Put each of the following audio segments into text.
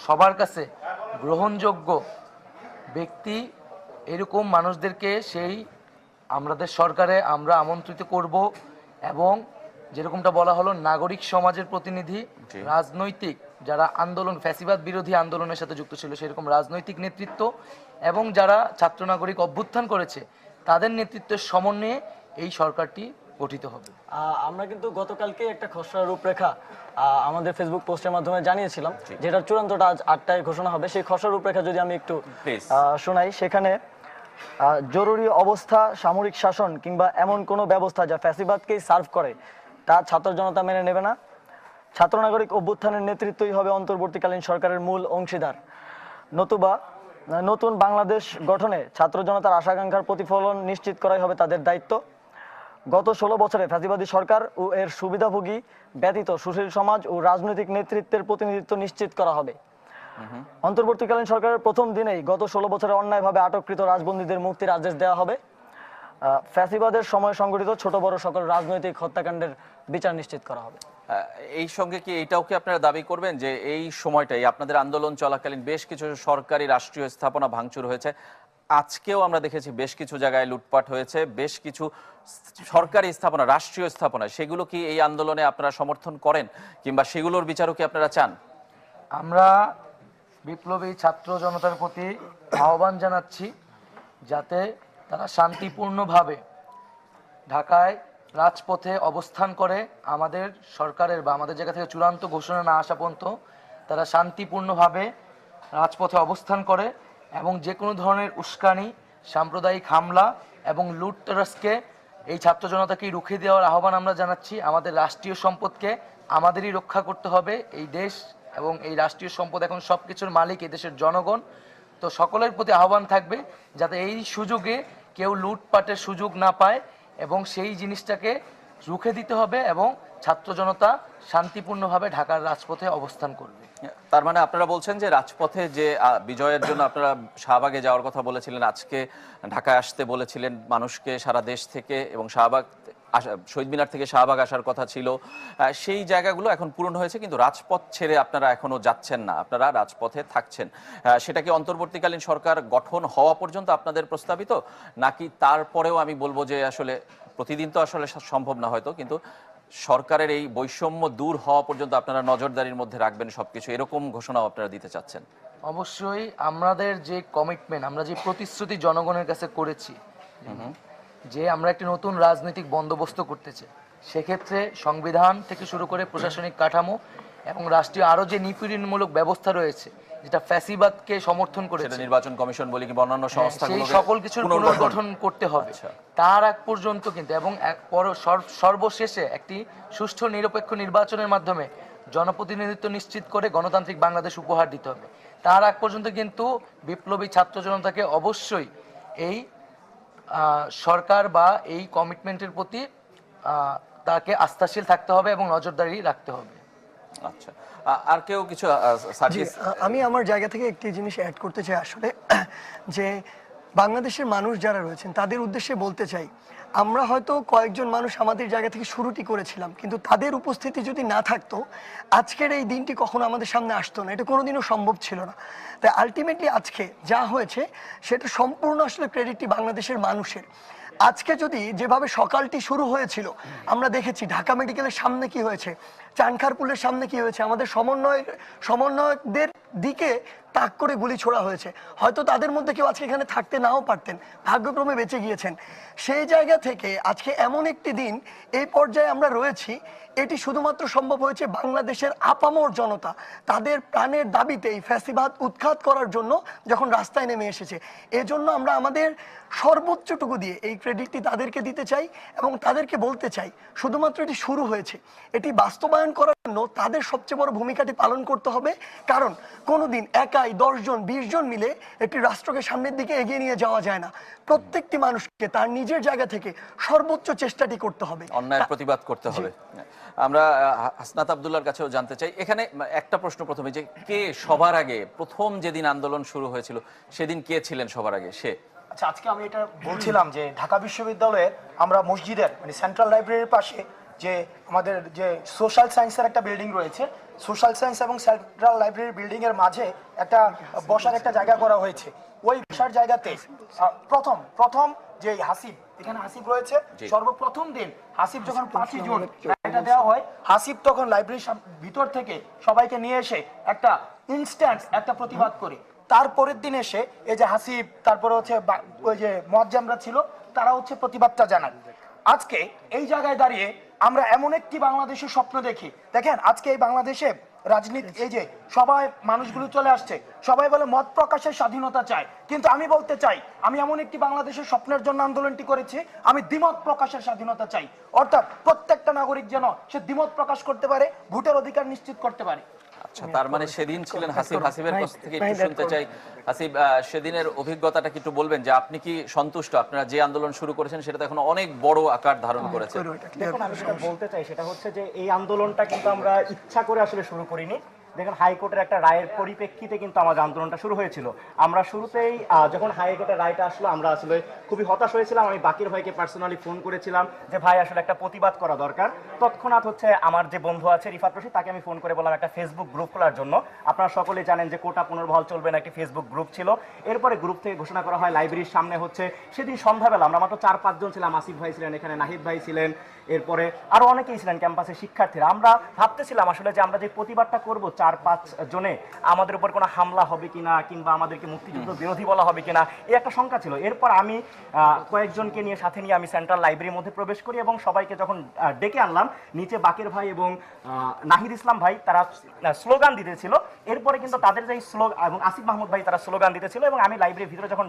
সবার কাছে গ্রহণযোগ্য ব্যক্তি, এরকম মানুষদেরকে সেই আমাদের সরকারে আমরা আমন্ত্রিত করব। এবং যেরকমটা বলা হলো, নাগরিক সমাজের প্রতিনিধি, রাজনৈতিক যারা আন্দোলন, ফ্যাসিবাদ বিরোধী আন্দোলনের সাথে যুক্ত ছিল সেরকম রাজনৈতিক নেতৃত্ব, এবং যারা ছাত্র নাগরিক অভ্যুত্থান করেছে তাদের নেতৃত্বের সমন্বয়ে এই সরকারটি গঠিত হবে। আমরা কিন্তু গতকালকে একটা খসড়া রূপরেখা আমাদের ফেসবুক পোস্টের মাধ্যমে জানিয়েছিলাম, যেটার চূড়ান্তটা আজ 8টায় ঘোষণা হবে। সেই খসড়া রূপরেখা যদি আমি একটু শোনাই, সেখানে জরুরি অবস্থা, সামরিক শাসন কিংবা এমন কোনো ব্যবস্থা যা ফ্যাসিবাদকেই সার্ভ করে তা ছাত্র জনতা মেনে নেবে না। ছাত্র নাগরিক অভ্যুত্থানের নেতৃত্বই হবে অন্তর্বর্তীকালীন সরকারের মূল অংশীদার। নতুবা নতুন বাংলাদেশ গঠনে ছাত্র জনতার আশাকাঙ্ক্ষার প্রতিফলন নিশ্চিত করাই হবে তাদের দায়িত্ব। গত 16 বছরে ফ্যাসিবাদী সরকার ও এর সুবিধাভোগী ব্যতীত সুশীল সমাজ ও রাজনৈতিক নেতৃত্বের প্রতিনিধিত্ব নিশ্চিত করা হবে। অন্তর্বর্তীকালীন সরকারের প্রথম দিনেই গত 16 বছরে অন্যায়ভাবে আটককৃত রাজবন্দীদের মুক্তির আদেশ দেওয়া হবে। ফ্যাসিবাদের সময় সংগঠিত ছোট বড় সকল রাজনৈতিক হত্যাকাণ্ডের বিচার নিশ্চিত করা হবে। এই সঙ্গে কি এটাও কি আপনারা দাবি করবেন যে এই সময়টাই আপনাদের আন্দোলন চলাকালীন বেশ কিছু সরকারি রাষ্ট্রীয় স্থাপনা ভাঙচুর হয়েছে, আজকেও আমরা দেখেছি বেশ কিছু জায়গায় লুটপাট হয়েছে, বেশ কিছু সরকারি স্থাপনা, রাষ্ট্রীয় স্থাপনা, সেগুলো কি এই আন্দোলনে আপনারা সমর্থন করেন কিংবা সেগুলোর বিচারও কি আপনারা চান? আমরা বিপ্লবী ছাত্র জনতার প্রতি আহ্বান জানাচ্ছি যাতে তারা শান্তিপূর্ণভাবে ঢাকায় রাজপথে অবস্থান করে, আমাদের সরকারের বা আমাদের জায়গা থেকে চূড়ান্ত ঘোষণা না আসা পর্যন্ত তারা শান্তিপূর্ণভাবে রাজপথে অবস্থান করে, এবং যে কোনো ধরনের উস্কানি, সাম্প্রদায়িক হামলা এবং লুটতরাজকে এই ছাত্র জনতাকে রুখে দেওয়ার আহ্বান আমরা জানাচ্ছি। আমাদের রাষ্ট্রীয় সম্পদকে আমাদেরই রক্ষা করতে হবে। এই দেশ এবং এই রাষ্ট্রীয় সম্পদ এখন সব কিছুর মালিক এই দেশের জনগণ। তো সকলের প্রতি আহ্বান থাকবে যাতে এই সুযোগে কেউ লুটপাটের সুযোগ না পায়, এবং সেই জিনিসটাকে রুখে দিতে হবে, এবং ছাত্র জনতা শান্তিপূর্ণভাবে ঢাকার রাজপথে অবস্থান করবে। তার মানে আপনারা বলছেন যে রাজপথে যে বিজয়ের জন্য আপনারা শাহবাগে যাওয়ার কথা বলেছিলেন, আজকে ঢাকায় আসতে বলেছিলেন মানুষকে সারা দেশ থেকে, এবং শাহবাগ শহীদ মিনার থেকে শাহবাগ আসার কথা ছিল, সেই জায়গাগুলো এখন পূরণ হয়েছে, কিন্তু রাজপথ ছেড়ে আপনারা এখনো যাচ্ছেন না, আপনারা রাজপথে থাকছেন। সেটা কি অন্তর্বর্তীকালীন সরকার গঠন হওয়া পর্যন্ত আপনাদের প্রস্তাবিত, নাকি তারপরেও আমি বলবো যে আসলে প্রতিদিন তো আসলে সম্ভব না হয়তো, কিন্তু সরকারের এই বৈষম্য দূর হওয়া পর্যন্ত আপনারা নজরদারির মধ্যে রাখবেন সবকিছু, এরকম ঘোষণাও আপনারা দিতে চাচ্ছেন? অবশ্যই আমাদের যে কমিটমেন্ট, আমরা যে প্রতিশ্রুতি জনগণের কাছে করেছি যে আমরা একটি নতুন রাজনৈতিক বন্দোবস্ত করতে চাই, সেক্ষেত্রে সংবিধান থেকে শুরু করে প্রশাসনিক কাঠামো এবং রাষ্ট্রীয় আরো যে নিপীড়নমূলক ব্যবস্থা রয়েছে যেটা ফ্যাসিবাদকে সমর্থন করেছে, নির্বাচন কমিশন বলি কিংবা অন্যান্য সংস্থাগুলো, সেই সকল কিছুর পুনর্গঠন করতে হবে। তার আগ পর্যন্ত কিন্তু, এবং সর্বশেষে একটি সুষ্ঠু নিরপেক্ষ নির্বাচনের মাধ্যমে জনপ্রতিনিধিত্ব নিশ্চিত করে গণতান্ত্রিক বাংলাদেশ উপহার দিতে হবে। তার আগ পর্যন্ত কিন্তু বিপ্লবী ছাত্র জনতাকে অবশ্যই এই সরকার বা এই কমিটমেন্টের প্রতি তাকে আস্থাশীল থাকতে হবে এবং নজরদারি রাখতে হবে। আচ্ছা, আর কেউ কিছু? আমি আমার জায়গা থেকে একটি জিনিস অ্যাড করতে চাই, আসলে যে বাংলাদেশের মানুষ যারা রয়েছেন তাদের উদ্দেশ্যে বলতে চাই, আমরা হয়তো কয়েকজন মানুষ আমাদের জায়গা থেকে শুরুটি করেছিলাম, কিন্তু তাদের উপস্থিতি যদি না থাকতো আজকের এই দিনটি কখনো আমাদের সামনে আসতো না, এটা কোনোদিনও সম্ভব ছিল না। তাই আলটিমেটলি আজকে যা হয়েছে সেটা সম্পূর্ণ আসলে ক্রেডিটটি বাংলাদেশের মানুষের। আজকে যদি যেভাবে সকালটি শুরু হয়েছিল, আমরা দেখেছি ঢাকা মেডিকেলের সামনে কি হয়েছে, চানখারপুলের সামনে কি হয়েছে, আমাদের সমন্বয়কদের দিকে তাক করে গুলি ছোড়া হয়েছে। হয়তো তাদের মধ্যে কেউ আজকে এখানে থাকতে নাও পারতেন, ভাগ্যক্রমে বেঁচে গিয়েছেন। সেই জায়গা থেকে আজকে এমন একটি দিন এই পর্যায়ে আমরা রয়েছি, এটি শুধুমাত্র সম্ভব হয়েছে বাংলাদেশের আপামর জনতা তাদের প্রাণের দাবিতে এই ফ্যাসিবাদ উৎখাত করার জন্য যখন রাস্তায় নেমে এসেছে। এজন্য আমরা আমাদের সর্বোচ্চটুকু দিয়ে এই ক্রেডিটটি তাদেরকে দিতে চাই, এবং তাদেরকে বলতে চাই শুধুমাত্র এটি শুরু হয়েছে, এটি বাস্তবায়ন করার জন্য তাদের সবচেয়ে বড় ভূমিকাটি পালন করতে হবে। কারণ কোনোদিন একাই 10 জন 20 জন মিলে একটি রাষ্ট্রকে সামনের দিকে এগিয়ে নিয়ে যাওয়া যায় না। প্রত্যেকটি মানুষকে তার নিজের জায়গা থেকে সর্বোচ্চ চেষ্টাটি করতে হবে, অন্যায়ের প্রতিবাদ করতে হবে। আমরা হাসনাত আব্দুল্লাহর কাছেও জানতে চাই, এখানে একটা প্রশ্ন প্রথমে, যে কে সবার আগে প্রথম যেদিন আন্দোলন শুরু হয়েছিল সেদিন কে ছিলেন সবার আগে? সে আচ্ছা, আজকে আমি এটা বলছিলাম যে ঢাকা বিশ্ববিদ্যালয়ের আমরা মসজিদের মানে সেন্ট্রাল লাইব্রেরির পাশে যে আমাদের যে সোশ্যাল সায়েন্সের একটা বিল্ডিং রয়েছে, সোশ্যাল সায়েন্স এবং সেন্ট্রাল লাইব্রেরি বিল্ডিং এর মাঝে একটা বসার একটা জায়গা করা হয়েছে। ওই বসার জায়গাতে প্রথম যে হাসিব, এখানে হাসিব রয়েছে, সর্বপ্রথম দিন হাসিব যখন 5 জুন এটা দেওয়া হয়, হাসিব তখন লাইব্রেরির ভিতর থেকে সবাইকে নিয়ে এসে একটা ইনস্ট্যান্ট একটা প্রতিবাদ করে, তারপরের দিন এসে এই যে হাসিব তারপরে হচ্ছে ওই যে মুয়াজ্জামরা ছিল তারা হচ্ছে প্রতিবাদটা জানায়। আজকে এই জায়গায় দাঁড়িয়ে আমরা এমন একটি বাংলাদেশের স্বপ্ন দেখি। দেখেন আজকে এই বাংলাদেশে রাজনীতি, এই যে সবাই মানুষগুলো চলে আসছে, সবাই বলে মত প্রকাশের স্বাধীনতা চায়, কিন্তু আমি বলতে চাই আমি এমন একটি বাংলাদেশের স্বপ্নের জন্য আন্দোলনটি করেছি, আমি দ্বিমত প্রকাশের স্বাধীনতা চাই। অর্থাৎ প্রত্যেকটা নাগরিক যেন সে দ্বিমত প্রকাশ করতে পারে, ভোটের অধিকার নিশ্চিত করতে পারে। আচ্ছা, তার মানে সেদিন ছিলেন হাসিব। হাসিবের কাছ থেকে একটু শুনতে চাই। হাসিব, সেদিনের অভিজ্ঞতাটা কি একটু বলবেন যে আপনি কি সন্তুষ্ট? আপনারা যে আন্দোলন শুরু করেছেন সেটা তো এখন অনেক বড় আকার ধারণ করেছে। দেখুন, আমি যেটা বলতে চাই সেটা হচ্ছে যে এই আন্দোলনটা কিন্তু আমরা ইচ্ছা করে আসলে শুরু করিনি। দেখেন হাইকোর্টের একটা রায়ের পরিপ্রেক্ষিতে কিন্তু আমাদের আন্দোলনটা শুরু হয়েছিল। আমরা শুরুতেই যখন হাইকোর্টের রায়টা আসলো আমরা আসলে খুবই হতাশ হয়েছিলাম। আমি বাকির ভাইকে পার্সোনালি ফোন করেছিলাম যে ভাই আসলে একটা প্রতিবাদ করা দরকার। তৎক্ষণাৎ হচ্ছে আমার যে বন্ধু আছে রিফাত রশিদ, তাকে আমি ফোন করে বললাম একটা ফেসবুক গ্রুপ খোলার জন্য। আপনারা সকলেই জানেন যে কোটা পুনর্বহাল চলবে না, একটি ফেসবুক গ্রুপ ছিল। এরপরে গ্রুপ থেকে ঘোষণা করা হয় লাইব্রেরির সামনে হচ্ছে সেদিন সন্ধ্যাবেলা আমরা মাত্র 4-5 জন ছিলাম। আসিফ ভাই ছিলেন, এখানে নাহিদ ভাই ছিলেন, এরপরে আরো অনেকেই ছিলেন ক্যাম্পাসের শিক্ষার্থীরা। আমরা ভাবতেছিলাম আসলে যে আমরা যে প্রতিবাদটা করব 4-5 জনে, আমাদের উপর কোনো হামলা হবে কিনা কিংবা আমাদেরকে মুক্তিযুদ্ধ বিরোধী বলা হবে কিনা, এই একটা শঙ্কা ছিল। এরপর আমি কয়েকজনকে নিয়ে সাথে নিয়ে আমি সেন্ট্রাল লাইব্রেরির মধ্যে প্রবেশ করি এবং সবাইকে যখন ডেকে আনলাম, নিচে বাকের ভাই এবং নাহিদ ইসলাম ভাই তারা স্লোগান দিতেছিল। এরপরে কিন্তু তাদের যে স্লোগান এবং আসিফ মাহমুদ ভাই তারা স্লোগান দিতেছিল এবং আমি লাইব্রেরির ভিতরে যখন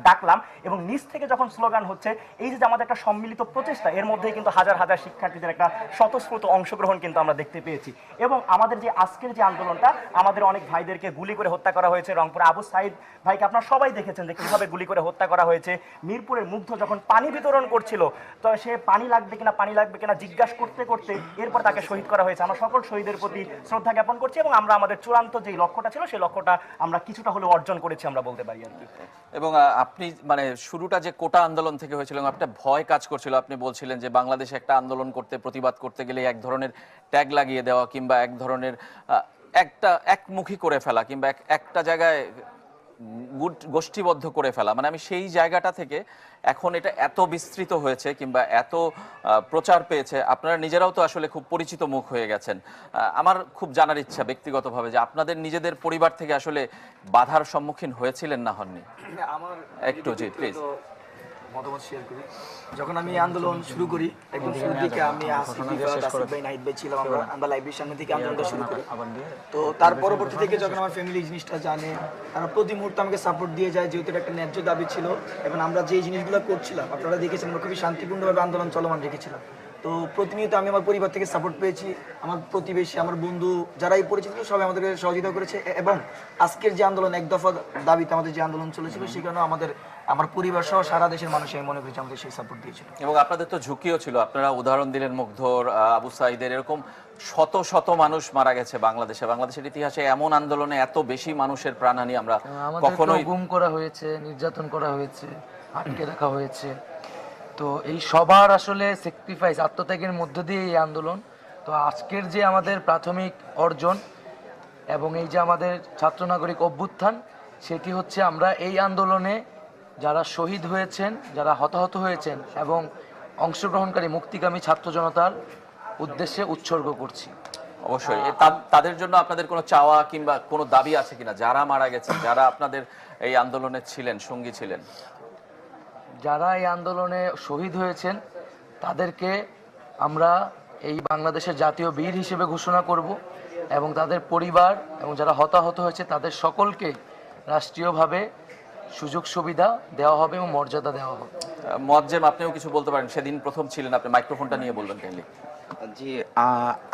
ডাকলাম এবং নিচ থেকে যখন স্লোগান হচ্ছে, এই যে আমাদের একটা সম্মিলিত প্রচেষ্টা, এর মধ্যেই কিন্তু হাজার হাজার শিক্ষার্থীদের একটা স্বতঃস্ফূর্ত অংশগ্রহণ কিন্তু আমরা দেখতে পেয়েছি। এবং আমাদের যে আজকের যে আন্দোলনটা, আমাদের অনেক ভাইদেরকে গুলি করে হত্যা করা হয়েছে। রংপুরে আবু সাইদ ভাইকে আপনারা সবাই দেখেছেন যে কিভাবে গুলি করে হত্যা করা হয়েছে। মিরপুরের মুগ্ধ যখন পানি বিতরণ করছিল, তো সে পানি লাগবে কিনা জিজ্ঞাসা করতে করতে এরপর তাকে শহীদ করা হয়েছে। আমরা সকল শহীদের প্রতি শ্রদ্ধা জ্ঞাপন করছি এবং আমরা আমাদের চূড়ান্ত যে লক্ষ্যটা ছিল সেই লক্ষ্যটা আমরা কিছুটা হলেও অর্জন করেছি আমরা বলতে পারি আর কি। এবং আপনি মানে শুরুটা যে কোটা আন্দোলন থেকে হয়েছিল, একটা ভয় কাজ করছিল। আপনি বলছিলেন যে বাংলাদেশে একটা আন্দোলন করতে, প্রতিবাদ করতে গেলে এক ধরনের ট্যাগ লাগিয়ে দেওয়া কিংবা এক ধরনের একটা একমুখী করে ফেলা কিংবা একটা জায়গায় গোষ্ঠীবদ্ধ করে ফেলা, মানে আমি সেই জায়গাটা থেকে এখন এটা এত বিস্তৃত হয়েছে কিংবা এত প্রচার পেয়েছে, আপনারা নিজেরাও তো আসলে খুব পরিচিত মুখ হয়ে গেছেন। আমার খুব জানার ইচ্ছা ব্যক্তিগতভাবে যে আপনাদের নিজেদের পরিবার থেকে আসলে বাধার সম্মুখীন হয়েছিলেন না হননি? একটু জি প্লিজ মতামত শেয়ার করি। যখন আমি আন্দোলন শুরু করি, একদম শুরু থেকে আমি আসিফ ভাই, নাহিদ ভাই ছিলাম, আমরা লাইব্রেরির সামনে থেকে আন্দোলনটা শুরু করি। তো তার পরবর্তী থেকে যখন আমার ফ্যামিলি জিনিসটা জানে, তারা প্রতি মুহূর্তে আমাকে সাপোর্ট দিয়ে যায়, যেহেতু এটা একটা ন্যায্য দাবি ছিল এবং আমরা যে জিনিসগুলো করছিলাম আপনারা দেখেছেন, আমরা খুবই শান্তিপূর্ণভাবে আন্দোলন চলমান রেখেছিলাম। তো প্রতিনিয়ত আমি আমার পরিবার থেকে সাপোর্ট পেয়েছি, আমার প্রতিবেশী, আমার বন্ধু যারাই পরিচিত সবাই আমাদেরকে সহযোগিতা করেছে। এবং আজকের যে আন্দোলন, এক দফা দাবিতে আমাদের যে আন্দোলন চলেছিল, সেখানেও আমার পরিবার সহ সারা দেশের মানুষ আমি মনে করছি আমাদের সেই সাপোর্ট দিয়েছিল। এবং আপনাদের তো ঝুঁকিও ছিল। আপনারা উদাহরণ দিলেন মুগ্ধর, আবু সাইদের, এরকম শত শত মানুষ মারা গেছে বাংলাদেশে। বাংলাদেশের ইতিহাসে এমন আন্দোলনে এত বেশি মানুষের প্রাণহানি আমরা কখনোই, গুম করা হয়েছে, নির্যাতন করা হয়েছে, আটকে রাখা হয়েছে। তো এই সবার আসলে স্যাক্রিফাইস, আত্মত্যাগের মধ্য দিয়ে এই আন্দোলন। তো আজকের যে আমাদের প্রাথমিক অর্জন এবং এই যে আমাদের ছাত্র নাগরিক অভ্যুত্থান, সেটি হচ্ছে আমরা এই আন্দোলনে যারা শহীদ হয়েছেন, যারা হতাহত হয়েছেন এবং অংশগ্রহণকারী মুক্তিগামী ছাত্র জনতার উদ্দেশ্যে উৎসর্গ করছি। অবশ্যই তাদের জন্য আপনাদের কোনো চাওয়া কিংবা কোনো দাবি আছে কিনা, যারা মারা গেছেন, যারা আপনাদের এই আন্দোলনে ছিলেন, সঙ্গী ছিলেন? যারা এই আন্দোলনে শহীদ হয়েছেন তাদেরকে আমরা এই বাংলাদেশের জাতীয় বীর হিসেবে ঘোষণা করব এবং তাদের পরিবার এবং যারা হতাহত হয়েছে তাদের সকলকে রাষ্ট্রীয়ভাবে সুযোগ সুবিধা দেওয়া হবে এবং মর্যাদা দেওয়া হবে। মুয়াজ্জেম, আপনিও কিছু বলতে পারেন, সেদিন প্রথম ছিলেন, আপনি মাইক্রোফোনটা নিয়ে বলবেন কাইন্ডলি। জি,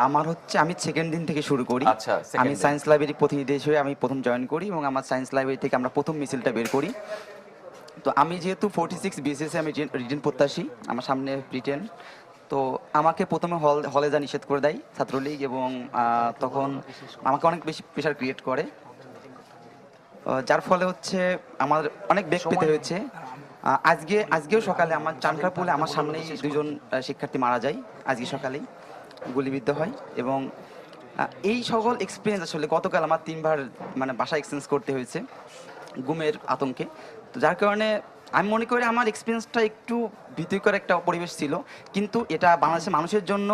আমার হচ্ছে আমি সেকেন্ড দিন থেকে শুরু করি। আচ্ছা, আমি সায়েন্স লাইব্রেরি প্রতিনিধি হিসেবে আমি প্রথম জয়েন করি এবং আমার সায়েন্স লাইব্রেরি থেকে আমরা প্রথম মিছিলটা বের করি। তো আমি যেহেতু 46 বিসিএসে আমি রিটেন প্রত্যাশী, আমার সামনে রিটেন, তো আমাকে প্রথমে হলে যা নিষেধ করে দেয় ছাত্রলীগ এবং তখন আমাকে অনেক বেশি প্রেশার ক্রিয়েট করে, যার ফলে হচ্ছে আমার অনেক বেগ পেতে হয়েছে। আজকেও সকালে আমার চানখারপুলে আমার সামনেই 2 জন শিক্ষার্থী মারা যায়, আজকে সকালেই গুলিবিদ্ধ হয়। এবং এই সকল এক্সপিরিয়েন্স আসলে গতকাল আমার 3বার মানে বাসা এক্সচেঞ্জ করতে হয়েছে ঘুমের আতঙ্কে। তো যার কারণে আমি মনে করি আমার এক্সপিরিয়েন্সটা একটু ভীতিকর একটা পরিবেশ ছিল, কিন্তু এটা বাংলাদেশের মানুষের জন্য